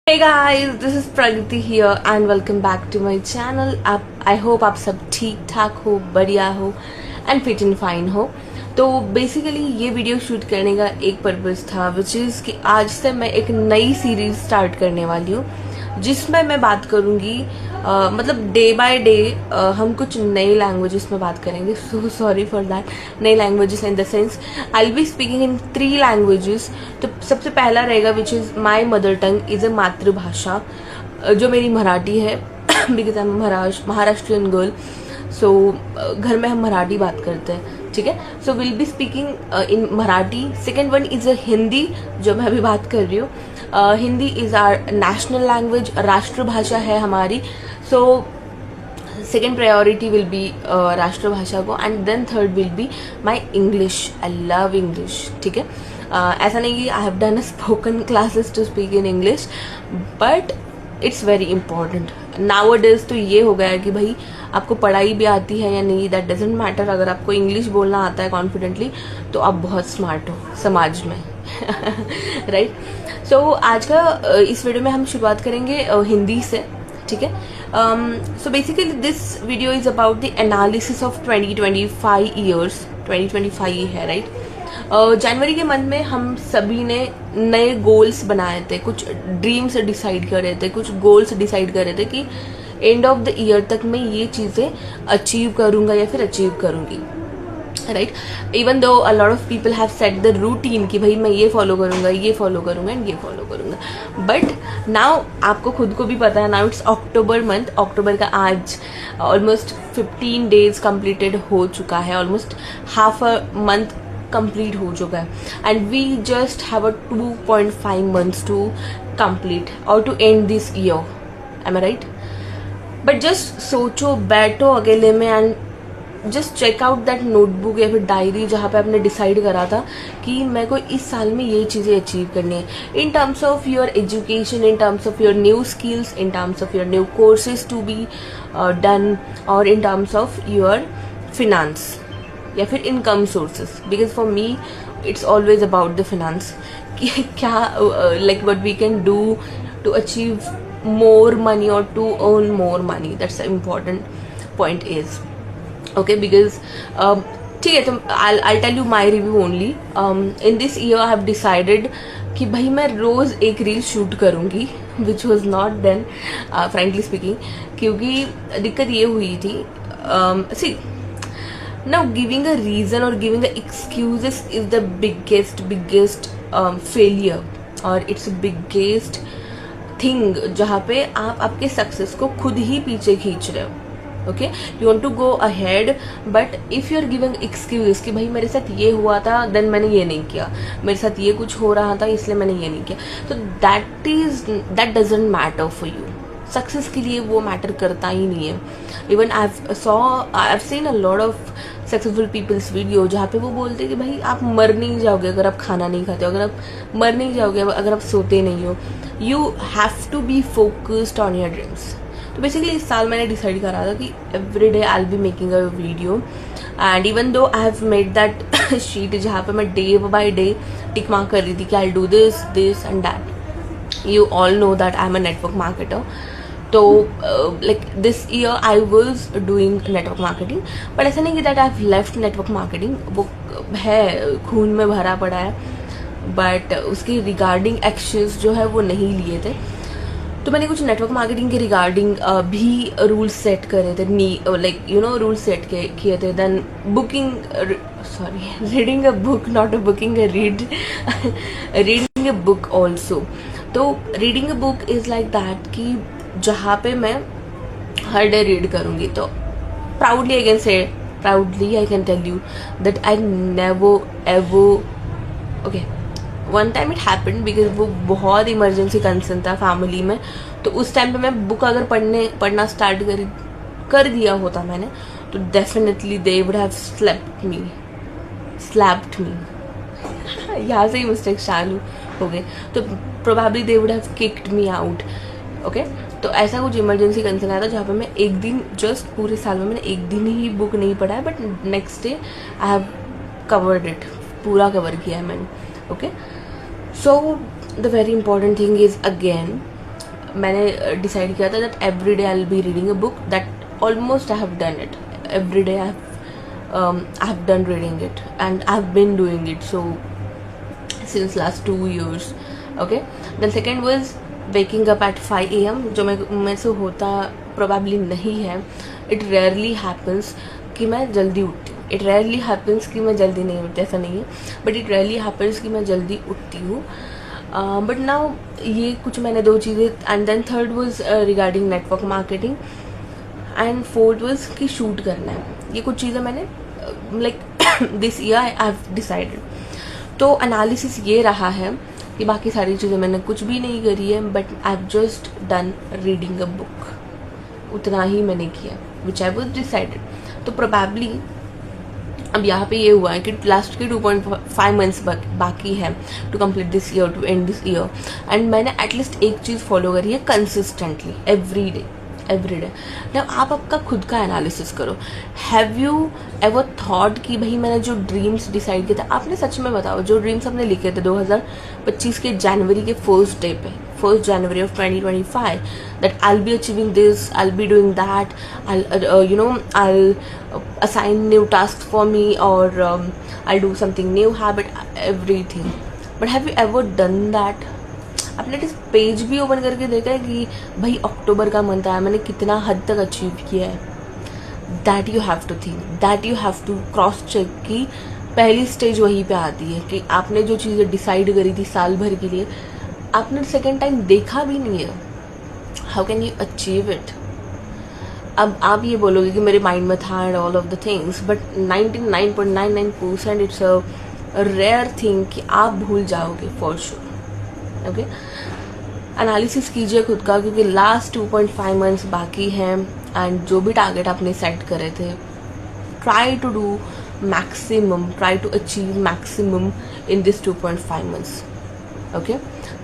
Hey guys, this is Pragati here and welcome back to my channel. I hope आप सब ठीक ठाक हो, बढ़िया हो एंड फिट एंड फाइन हो. तो बेसिकली ये वीडियो शूट करने का एक पर्पस था विच इज़ कि आज से मैं एक नई सीरीज स्टार्ट करने वाली हूँ जिसमें मैं बात करूँगी मतलब डे बाय डे हम कुछ नई लैंग्वेजेस में बात करेंगे. So sorry for that. नई languages in the sense I will be speaking in 3 languages. तो सबसे पहला रहेगा which is my mother tongue is a मातृभाषा जो मेरी मराठी है because I am Maharashtrian girl. So घर में हम मराठी बात करते हैं, ठीक है. So will be speaking in Marathi. Second one is a Hindi जो मैं अभी बात कर रही हूँ. Hindi is our national language, राष्ट्रभाषा है हमारी. So second priority will be राष्ट्रभाषा को and then third will be my English. I love English, ठीक है. ऐसा नहीं कि I have done spoken classes to speak in English but it's very important nowadays. तो ये हो गया है कि भाई आपको पढ़ाई भी आती है या नहीं, दैट डजेंट मैटर. अगर आपको इंग्लिश बोलना आता है कॉन्फिडेंटली तो आप बहुत स्मार्ट हो समाज में. राइट. सो आज का इस वीडियो में हम शुरुआत करेंगे हिंदी से, ठीक है. So basically this video is about the analysis of 2025 years. 2025 है, राइट. जनवरी के मंथ में हम सभी ने नए गोल्स बनाए थे, कुछ ड्रीम्स डिसाइड कर रहे थे, कुछ गोल्स डिसाइड कर रहे थे कि एंड ऑफ द ईयर तक मैं ये चीज़ें अचीव करूँगा या फिर अचीव करूँगी, right. Even though a lot of people have set the routine कि भाई मैं ये फॉलो करूँगा, ये फॉलो करूँगा एंड ये फॉलो करूँगा. बट नाउ आपको खुद को भी पता है, now it's October month. October का आज ऑलमोस्ट 15 डेज कंप्लीटेड हो चुका है, almost half a month complete हो चुका है and we just have a 2.5 months to complete और to end this year. Am I right? But just सोचो, बैठो अकेले में and just check out that notebook या फिर डायरी जहाँ पे आपने डिसाइड करा था कि मेरे को इस साल में ये चीज़ें अचीव करनी है in terms of your education, in terms of your new skills, in terms of your new courses to be done और in terms of your finance या फिर income sources. Because for me it's always about the finance कि क्या like what we can do to achieve more money or to earn more money. That's the important point is okay because ठीक है. तो I'll tell you my review only. In this year I have decided कि भाई मैं रोज एक reel shoot करूँगी which was not done frankly speaking. क्योंकि दिक्कत ये हुई थी see now giving a reason or giving a excuses is the biggest failure or it's the biggest thing जहाँ पे आप आपके सक्सेस को खुद ही पीछे खींच रहे हो. Okay, you want to go ahead but if you are giving excuse कि भाई मेरे साथ ये हुआ था देन मैंने ये नहीं किया, मेरे साथ ये कुछ हो रहा था इसलिए मैंने ये नहीं किया, तो that doesn't matter for you. Success के लिए वो मैटर करता ही नहीं है. Even I have seen a lot of successful peoples video जहाँ पे वो बोलते हैं कि भाई आप मर नहीं जाओगे अगर आप खाना नहीं खाते हो, अगर आप मर नहीं जाओगे अगर आप सोते नहीं हो. You have to be focused on your dreams. तो बेसिकली इस साल मैंने डिसाइड करा था कि every day I will be making a video and even though I have made that sheet जहाँ पे मैं day by day tick mark कर रही थी कि I do this and that. You all know that I am a network marketer. तो like this year I was doing network marketing but ऐसा नहीं कि that I have left network marketing. वो है खून में भरा पड़ा है बट उसके रिगार्डिंग एक्शंस जो है वो नहीं लिए थे. तो मैंने कुछ नेटवर्क मार्केटिंग के रिगार्डिंग भी रूल्स सेट करे थे, like you know rules set किए थे. Then reading a book, not a booking a reading a book also. तो reading a book is like that कि जहाँ पे मैं हर डे रीड करूँगी. तो proudly I can tell you that I never ever okay one time it happened because वो बहुत इमरजेंसी कंसर्न था फैमिली में. तो उस टाइम पे मैं बुक अगर पढ़ना स्टार्ट कर दिया होता मैंने तो definitely they would have slapped मी. यहाँ से ही मिस्टेक चालू हो गए. तो probably they would have kicked me out. Okay, तो ऐसा कुछ इमरजेंसी कंसर्न आया था जहाँ पे मैं एक दिन जस्ट पूरे साल में मैंने एक दिन ही बुक नहीं पढ़ा है but next day I have covered it, पूरा कवर किया है मैंने. Okay, so the very important thing is again मैंने डिसाइड किया था that every day I will be reading a book. That almost I have done it. Every day I have done reading it and I have been doing it so since last 2 years. Okay, then second was waking up at 5 a.m. जो मैं से होता probably नहीं है. It rarely happens कि मैं जल्दी उठती हूँ. It rarely happens कि मैं जल्दी नहीं उठती, ऐसा नहीं है, but it rarely happens कि मैं जल्दी उठती हूँ. But now ये कुछ मैंने 2 चीज़ें. And then third was regarding network marketing and fourth was कि शूट करना है. ये कुछ चीज़ें मैंने like this year I have decided. तो एनालिसिस ये रहा है कि बाकी सारी चीज़ें मैंने कुछ भी नहीं करी है, but I have just done reading a book. उतना ही मैंने किया विच आई वॉज डिसाइडेड. तो प्रोबेबली अब यहाँ पे ये हुआ है कि लास्ट के 2.5 मंथ्स बाकी है to complete this year, to end this year. And मैंने एटलीस्ट एक चीज़ फॉलो करी है कंसिस्टेंटली एवरी डे. नाउ आप आपका खुद का एनालिसिस करो. हैव यू एवर थॉट कि भाई मैंने जो ड्रीम्स डिसाइड किए थे, आपने सच में बताओ जो ड्रीम्स आपने लिखे थे 2025 के जनवरी के फर्स्ट डे पे, 1 January of 2025, that I will be achieving this, I will be doing that, I will assign new tasks for me, or I'll do something new habit, everything. But have you ever done that? आपने इस page भी open करके देखा है कि भाई अक्टूबर का month आया, मैंने कितना हद तक अचीव किया है. That you have to think, that you have to cross check कि पहली स्टेज वहीं पे आती है कि आपने जो चीज़ें डिसाइड करी थी साल भर के लिए, आपने सेकेंड टाइम देखा भी नहीं है. How can you achieve it? अब आप ये बोलोगे कि मेरे माइंड में था and all of the things, but 99.99% it's a rare thing कि आप भूल जाओगे फॉर श्योर. ओके, एनालिसिस कीजिए खुद का, क्योंकि लास्ट 2.5 मंथ्स बाकी हैं एंड जो भी टारगेट आपने सेट करे थे, try to do maximum, try to achieve maximum in this 2.5 months. Okay,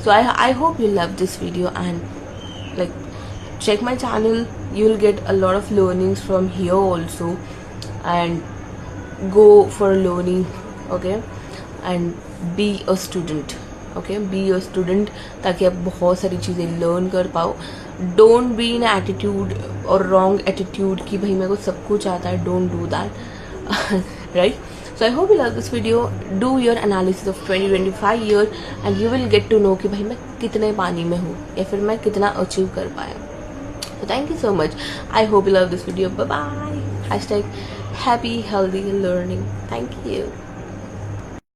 so I hope you love this video and like check my channel. You will get a lot of learnings from here also, and go for learning. Okay, and be a student. Okay, be a student ताकि आप बहुत सारी चीज़ें learn कर पाओ. Don't be in attitude और wrong attitude कि भाई मेरे को सब कुछ आता है. Don't do that. Right. So I hope you love this video. Do your analysis of 2025 year and you will get to know कि भाई मैं कितने पानी में हूँ या फिर मैं कितना अचीव कर पाया. So thank you so much. I hope you love this video. Bye bye. #happy healthy learning. Thank you.